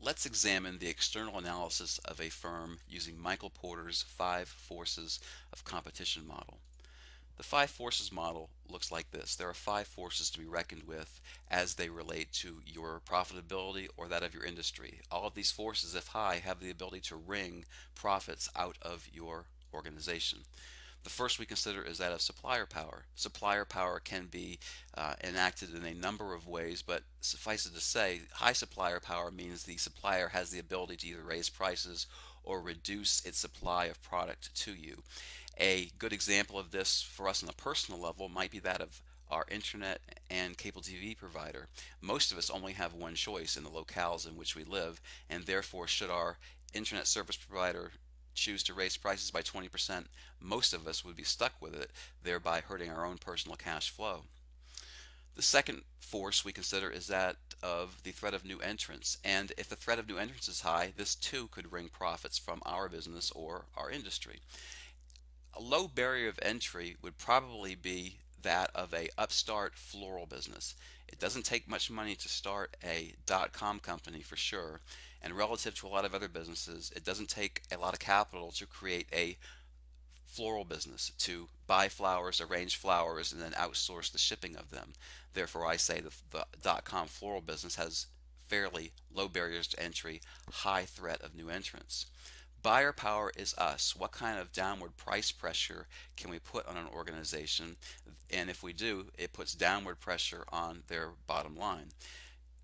Let's examine the external analysis of a firm using Michael Porter's five forces of competition model. The five forces model looks like this. There are five forces to be reckoned with as they relate to your profitability or that of your industry. All of these forces, if high, have the ability to wring profits out of your organization. The first we consider is that of supplier power. Supplier power can be enacted in a number of ways, but suffice it to say, high supplier power means the supplier has the ability to either raise prices or reduce its supply of product to you. A good example of this for us on a personal level might be that of our internet and cable TV provider. Most of us only have one choice in the locales in which we live, and therefore, should our internet service provider choose to raise prices by 20%, most of us would be stuck with it, thereby hurting our own personal cash flow. The second force we consider is that of the threat of new entrants. And if the threat of new entrants is high, this too could wring profits from our business or our industry. A low barrier of entry would probably be that of a upstart floral business. It doesn't take much money to start a .com company for sure, and relative to a lot of other businesses, it doesn't take a lot of capital to create a floral business, to buy flowers, arrange flowers, and then outsource the shipping of them. Therefore, I say the .com floral business has fairly low barriers to entry, high threat of new entrants. Buyer power is us. What kind of downward price pressure can we put on an organization? And if we do, it puts downward pressure on their bottom line.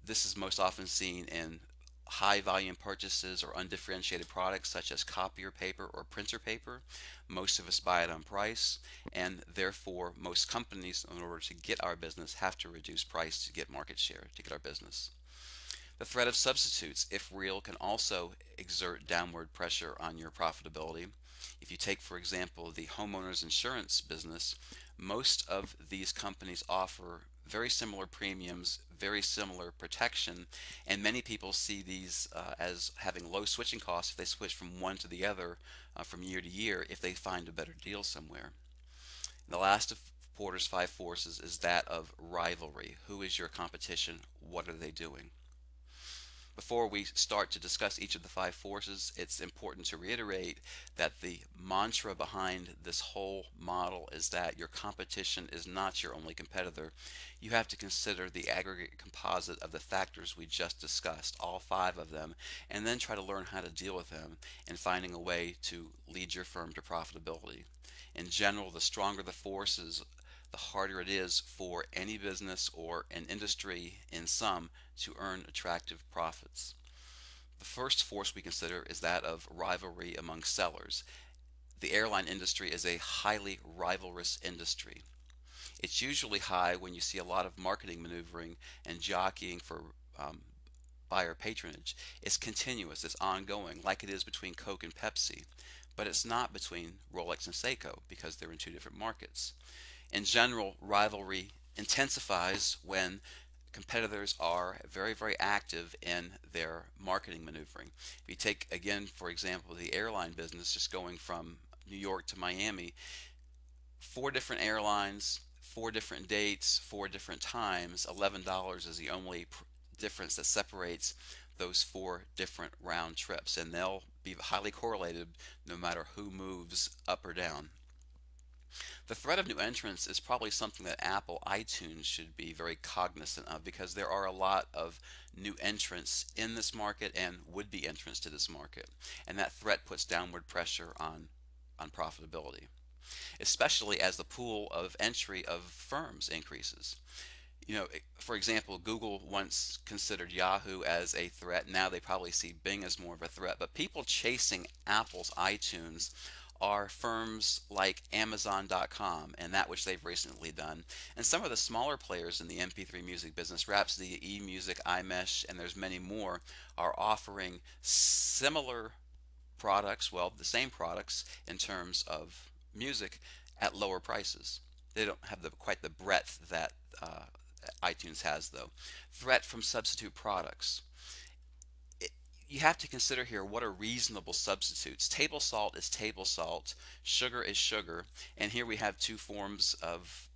This is most often seen in high volume purchases or undifferentiated products such as copier paper or printer paper. Most of us buy it on price, and therefore most companies, in order to get our business, have to reduce price to get market share, to get our business. The threat of substitutes, if real, can also exert downward pressure on your profitability. If you take, for example, the homeowners insurance business, most of these companies offer very similar premiums, very similar protection, and many people see these as having low switching costs if they switch from one to the other from year to year if they find a better deal somewhere. The last of Porter's five forces is that of rivalry. Who is your competition? What are they doing? Before we start to discuss each of the five forces, it's important to reiterate that the mantra behind this whole model is that your competition is not your only competitor. You have to consider the aggregate composite of the factors we just discussed, all five of them, and then try to learn how to deal with them and finding a way to lead your firm to profitability. In general, the stronger the forces, the harder it is for any business or an industry in some to earn attractive profits. The first force we consider is that of rivalry among sellers. The airline industry is a highly rivalrous industry. It's usually high when you see a lot of marketing maneuvering and jockeying for buyer patronage. It's continuous, it's ongoing, like it is between Coke and Pepsi, but it's not between Rolex and Seiko because they're in two different markets. In general, rivalry intensifies when competitors are very, very active in their marketing maneuvering. If you take, again, for example, the airline business, just going from New York to Miami, four different airlines, four different dates, four different times, $11 is the only difference that separates those four different round trips, and they'll be highly correlated no matter who moves up or down. The threat of new entrants is probably something that Apple iTunes should be very cognizant of because there are a lot of new entrants in this market and would-be entrants to this market, and that threat puts downward pressure on profitability, especially as the pool of entry of firms increases. For example, Google once considered Yahoo as a threat. Now they probably see Bing as more of a threat. But people chasing Apple's iTunes are firms like Amazon.com and that which they've recently done. And some of the smaller players in the MP3 music business, Rhapsody, eMusic, iMesh, and there's many more, are offering similar products, well, the same products in terms of music at lower prices. They don't have quite the breadth that iTunes has, though. Threat from substitute products. It, you have to consider here what are reasonable substitutes. Table salt is table salt, sugar is sugar, and here we have two forms of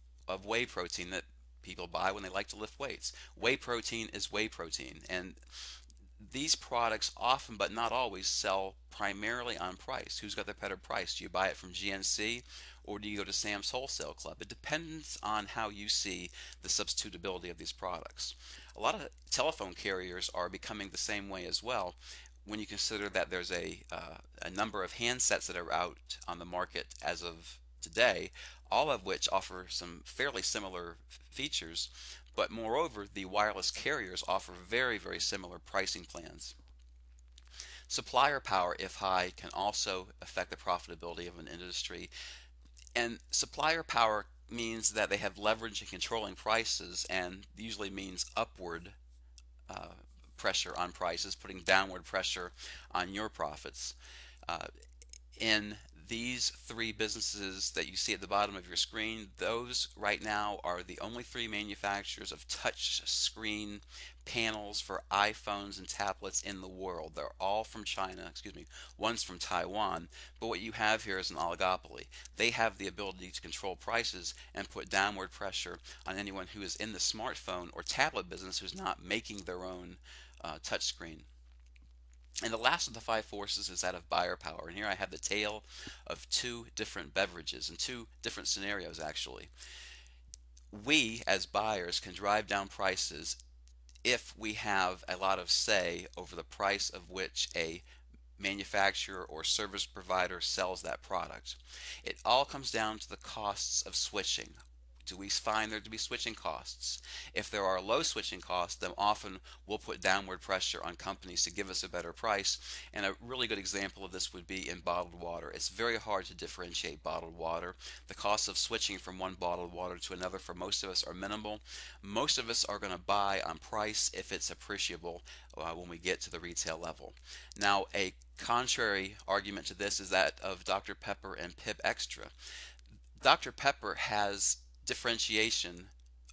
whey protein that people buy when they like to lift weights. Whey protein is whey protein, and these products often, but not always, sell primarily on price. Who's got the better price? Do you buy it from GNC or do you go to Sam's Wholesale Club? It depends on how you see the substitutability of these products. A lot of telephone carriers are becoming the same way as well when you consider that there's a number of handsets that are out on the market as of today, all of which offer some fairly similar features, but moreover, the wireless carriers offer very, very similar pricing plans. Supplier power, if high, can also affect the profitability of an industry. And supplier power means that they have leverage in controlling prices and usually means upward uh, pressure on prices, putting downward pressure on your profits. Uh, in these three businesses that you see at the bottom of your screen, those right now are the only three manufacturers of touch screen panels for iPhones and tablets in the world. They're all from China, excuse me, one's from Taiwan, but what you have here is an oligopoly. They have the ability to control prices and put downward pressure on anyone who is in the smartphone or tablet business who's not making their own touchscreen. And the last of the five forces is that of buyer power. And here I have the tale of two different beverages and two different scenarios, actually. We, as buyers, can drive down prices if we have a lot of say over the price of which a manufacturer or service provider sells that product. It all comes down to the costs of switching. Do we find there to be switching costs? If there are low switching costs, then often we'll put downward pressure on companies to give us a better price. And a really good example of this would be in bottled water. It's very hard to differentiate bottled water. The cost of switching from one bottled water to another for most of us are minimal. Most of us are going to buy on price if it's appreciable when we get to the retail level. Now, a contrary argument to this is that of Dr. Pepper and Pibb Extra. Dr. Pepper has differentiation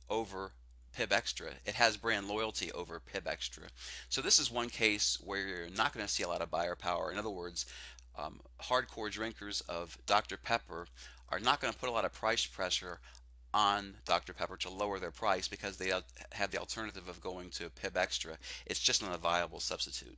over Pibb Extra. It has brand loyalty over Pibb Extra. So this is one case where you're not going to see a lot of buyer power. In other words, hardcore drinkers of Dr. Pepper are not going to put a lot of price pressure on Dr. Pepper to lower their price because they have the alternative of going to Pibb Extra. It's just not a viable substitute.